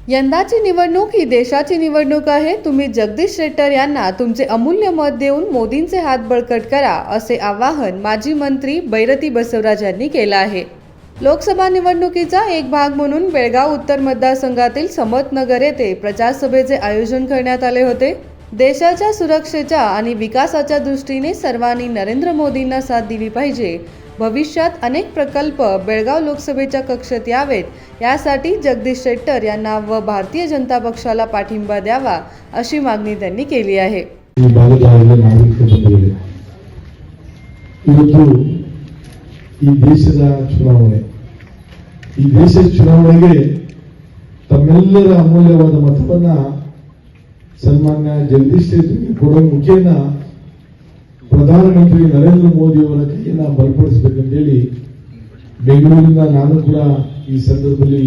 यंदाची निवडणूक ही देशाची निवडणूक आहे। तुम्ही जगदीश शेट्टर यांना तुमचे अमूल्य मत देऊन मोदींचे हात बळकट करा, असे आवाहन माजी मंत्री बैरती बसवराज यांनी केले आहे। लोकसभा निवडणुकीचा एक भाग म्हणून बेळगाव उत्तर मतदारसंघातील समतनगर येथे प्रचार सभेचे आयोजन करण्यात आले होते। देशाच्या सुरक्षेच्या आणि विकासाच्या दृष्टीने सर्वांनी नरेंद्र मोदींना साथ दिली पाहिजे। भविष्यात अनेक प्रकल्प बेळगाव लोकसभेच्या कक्षेत यावेत, यासाठी जगदीश शेट्टर यांना व भारतीय जनता पक्षाला पाठिंबा द्यावा, अशी मागणी त्यांनी केली आहे। ಈ ದೇಶದ ಚುನಾವಣೆಗೆ ತಮ್ಮೆಲ್ಲರ ಅಮೂಲ್ಯವಾದ ಮತವನ್ನ ಸನ್ಮಾನ್ಯ ಜಗದೀಶ್ ಶೆಟ್ಟರ್ಗೆ ಕೊಡುವ ಮುಖೇನ ಪ್ರಧಾನಮಂತ್ರಿ ನರೇಂದ್ರ ಮೋದಿ ಅವರ ಕೈಯನ್ನ ಬಲಪಡಿಸಬೇಕಂತೇಳಿ ಬೆಂಗಳೂರಿನಿಂದ ನಾನು ಕೂಡ ಈ ಸಂದರ್ಭದಲ್ಲಿ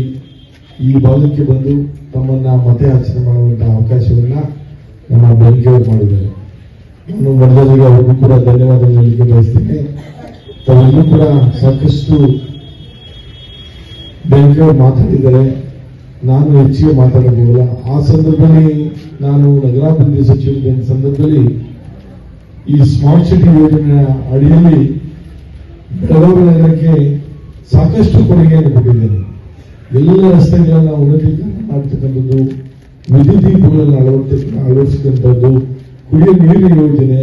ಈ ಭಾಗಕ್ಕೆ ಬಂದು ತಮ್ಮನ್ನ ಮತಯಾಚನೆ ಮಾಡುವಂತಹ ಅವಕಾಶವನ್ನ ನಮ್ಮ ಬೆಂಕಿಯವರು ಮಾಡಿದ್ದಾರೆ। ನಾನು ಮೊದಲಿಗೆ ಅವರಿಗೂ ಕೂಡ ಧನ್ಯವಾದ ಹೇಳಲಿಕ್ಕೆ ಬಯಸ್ತೇನೆ। ತಾವೆಲ್ಲರೂ ಕೂಡ ಸಾಕಷ್ಟು ಬೆಂಕಿಯವರು ಮಾತಾಡಿದ್ದಾರೆ, ನಾನು ಹೆಚ್ಚಿಗೆ ಮಾತಾಡಬಹುದಿಲ್ಲ। ಆ ಸಂದರ್ಭದಲ್ಲಿ ನಾನು ನಗರಾಭಿವೃದ್ಧಿ ಸಚಿವರಿದ್ದ ಸಂದರ್ಭದಲ್ಲಿ ಈ ಸ್ಮಾರ್ಟ್ ಸಿಟಿ ಯೋಜನೆಯ ಅಡಿಯಲ್ಲಿ ಬೆಳಗಾವಿ ನಗರಕ್ಕೆ ಸಾಕಷ್ಟು ಕೊಡುಗೆಯನ್ನು ಕೊಟ್ಟಿದ್ದೇನೆ। ಎಲ್ಲ ರಸ್ತೆಗಳನ್ನ ಉನ್ನತೀಕರಣ ಮಾಡತಕ್ಕಂಥದ್ದು, ವಿದ್ಯುತ್ ದೀಪಗಳನ್ನು ಅಳವಡಿಸಿದಂಥದ್ದು, ಕುಡಿಯುವ ನೀರಿನ ಯೋಜನೆ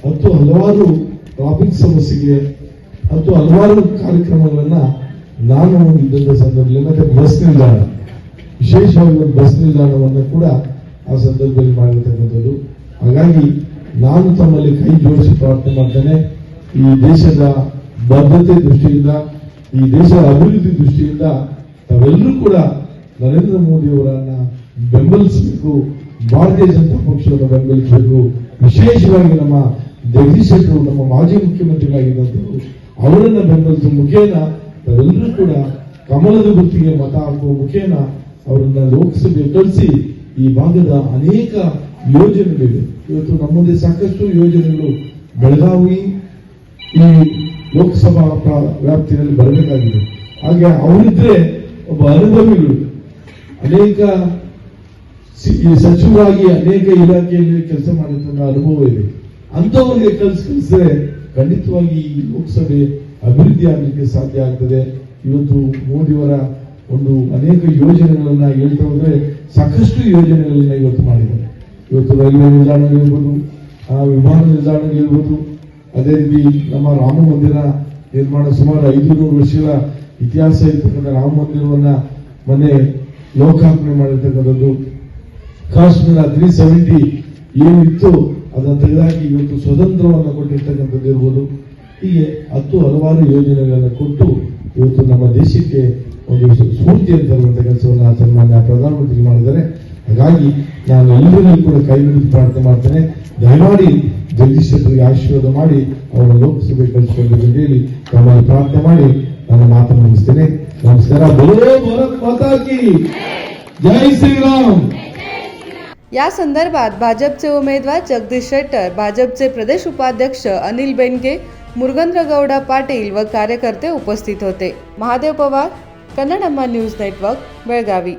ಮತ್ತು ಹಲವಾರು ಟ್ರಾಫಿಕ್ ಸಮಸ್ಯೆಗೆ ಮತ್ತು ಹಲವಾರು ಕಾರ್ಯಕ್ರಮಗಳನ್ನ ನಾನು ಇದ್ದಂಥ ಸಂದರ್ಭದಲ್ಲಿ, ಮತ್ತೆ ಬಸ್ ನಿಲ್ದಾಣ, ವಿಶೇಷವಾಗಿ ಒಂದು ಬಸ್ ನಿಲ್ದಾಣವನ್ನು ಕೂಡ ಆ ಸಂದರ್ಭದಲ್ಲಿ ಮಾಡಿರ್ತಕ್ಕಂಥದ್ದು। ಹಾಗಾಗಿ ನಾನು ತಮ್ಮಲ್ಲಿ ಕೈ ಜೋಡಿಸಿ ಪ್ರಾರ್ಥನೆ ಮಾಡ್ತೇನೆ, ಈ ದೇಶದ ಬದ್ಧತೆ ದೃಷ್ಟಿಯಿಂದ, ಈ ದೇಶದ ಅಭಿವೃದ್ಧಿ ದೃಷ್ಟಿಯಿಂದ ತಾವೆಲ್ಲರೂ ಕೂಡ ನರೇಂದ್ರ ಮೋದಿ ಅವರನ್ನ ಬೆಂಬಲಿಸಬೇಕು, ಭಾರತೀಯ ಜನತಾ ಪಕ್ಷವನ್ನು ಬೆಂಬಲಿಸಬೇಕು। ವಿಶೇಷವಾಗಿ ನಮ್ಮ ಜಗದೀಶ್ ಶೆಟ್ಟರ್ ನಮ್ಮ ಮಾಜಿ ಮುಖ್ಯಮಂತ್ರಿಗಳಾಗಿದ್ದಂಥವರು ಅವರನ್ನ ಬೆಂಬಲಿಸುವ ಮುಖೇನ ತಾವೆಲ್ಲರೂ ಕೂಡ ಕಮಲದ ಗುರುತಿಗೆ ಮತ ಹಾಕುವ ಮುಖೇನ ಅವರನ್ನ ಲೋಕಸಭೆ ಕಳಿಸಿ ಈ ಭಾಗದ ಅನೇಕ ಯೋಜನೆಗಳಿವೆ। ಇವತ್ತು ನಮ್ಮದೇ ಸಾಕಷ್ಟು ಯೋಜನೆಗಳು ಬೆಳಗಾವಿ ಈ ಲೋಕಸಭಾ ವ್ಯಾಪ್ತಿಯಲ್ಲಿ ಬರಬೇಕಾಗಿದೆ। ಹಾಗೆ ಅವರಿದ್ರೆ ಒಬ್ಬ ಅನುಭವಿಗಳು, ಅನೇಕ ಸಚಿವರಾಗಿ ಅನೇಕ ಇಲಾಖೆಯಲ್ಲಿ ಕೆಲಸ ಮಾಡಿದ ಅನುಭವ ಇದೆ, ಅಂತವರಿಗೆ ಕಲಿಸಿದ್ರೆ ಖಂಡಿತವಾಗಿ ಈ ಲೋಕಸಭೆ ಅಭಿವೃದ್ಧಿ ಆಗಲಿಕ್ಕೆ ಸಾಧ್ಯ ಆಗ್ತದೆ। ಇವತ್ತು ಮೋದಿಯವರ ಒಂದು ಅನೇಕ ಯೋಜನೆಗಳನ್ನ ಹೇಳ್ತಾ ಹೋದ್ರೆ ಸಾಕಷ್ಟು ಯೋಜನೆಗಳನ್ನ ಇವತ್ತು ಮಾಡಿದ್ದಾರೆ। ಇವತ್ತು ರೈಲ್ವೆ ನಿಲ್ದಾಣಗಳಿರ್ಬೋದು, ವಿಮಾನ ನಿಲ್ದಾಣಗಳಿರ್ಬೋದು, ಅದೇ ರೀತಿ ನಮ್ಮ ರಾಮ ಮಂದಿರ ನಿರ್ಮಾಣ ಸುಮಾರು 500 ವರ್ಷಗಳ ಇತಿಹಾಸ ಇರ್ತಕ್ಕಂಥ ರಾಮ ಮಂದಿರವನ್ನ ಮೊನ್ನೆ ಲೋಕಾರ್ಪಣೆ ಮಾಡಿರ್ತಕ್ಕಂಥದ್ದು, ಕಾಶ್ಮೀರ 370 ಏನಿತ್ತು ಅದನ್ನು ತೆಗೆದಾಕಿ ಇವತ್ತು ಸ್ವತಂತ್ರವನ್ನು ಕೊಟ್ಟಿರ್ತಕ್ಕಂಥದ್ದು ಇರ್ಬೋದು। ಹೀಗೆ ಹಲವಾರು ಯೋಜನೆಗಳನ್ನು ಕೊಟ್ಟು ಇವತ್ತು ನಮ್ಮ ದೇಶಕ್ಕೆ ಒಂದು ಸ್ಫೂರ್ತಿ ಅಂತ ಇರುವಂತಹ ಕೆಲಸವನ್ನು ಸನ್ಮಾನ್ಯ ಪ್ರಧಾನಮಂತ್ರಿ ಮಾಡಿದ್ದಾರೆ। ಹಾಗಾಗಿ ನಾನು ಎಲ್ಲರಿಗೂ ಕೂಡ ಕೈ ಮುಗಿದು ಪ್ರಾರ್ಥನೆ ಮಾಡ್ತೇನೆ, ದಯಮಾಡಿ ಜಗದೀಶ್ ಶೆಟ್ಟರ್ಗೆ ಆಶೀರ್ವಾದ ಮಾಡಿ ಅವರ ಲೋಕಸಭೆ ಕಳಿಸಿಕೊಳ್ಳಬೇಕು ಅಂತ ಹೇಳಿ ತಮ್ಮಲ್ಲಿ ಪ್ರಾರ್ಥನೆ ಮಾಡಿ ನನ್ನ ಮಾತನ್ನು ಮುಗಿಸ್ತೇನೆ। नमस्कार। बोलो भारत माता की जय श्री राम। या संदर्भात भाजपचे उमेदवार जगदीश शेट्टर, भाजपचे प्रदेश उपाध्यक्ष अनिल बेनके, मुरुगेंद्र गौडा पाटील व कार्यकर्ते उपस्थित होते। Mahadev Pawar, Kannadamma news network, Belagavi.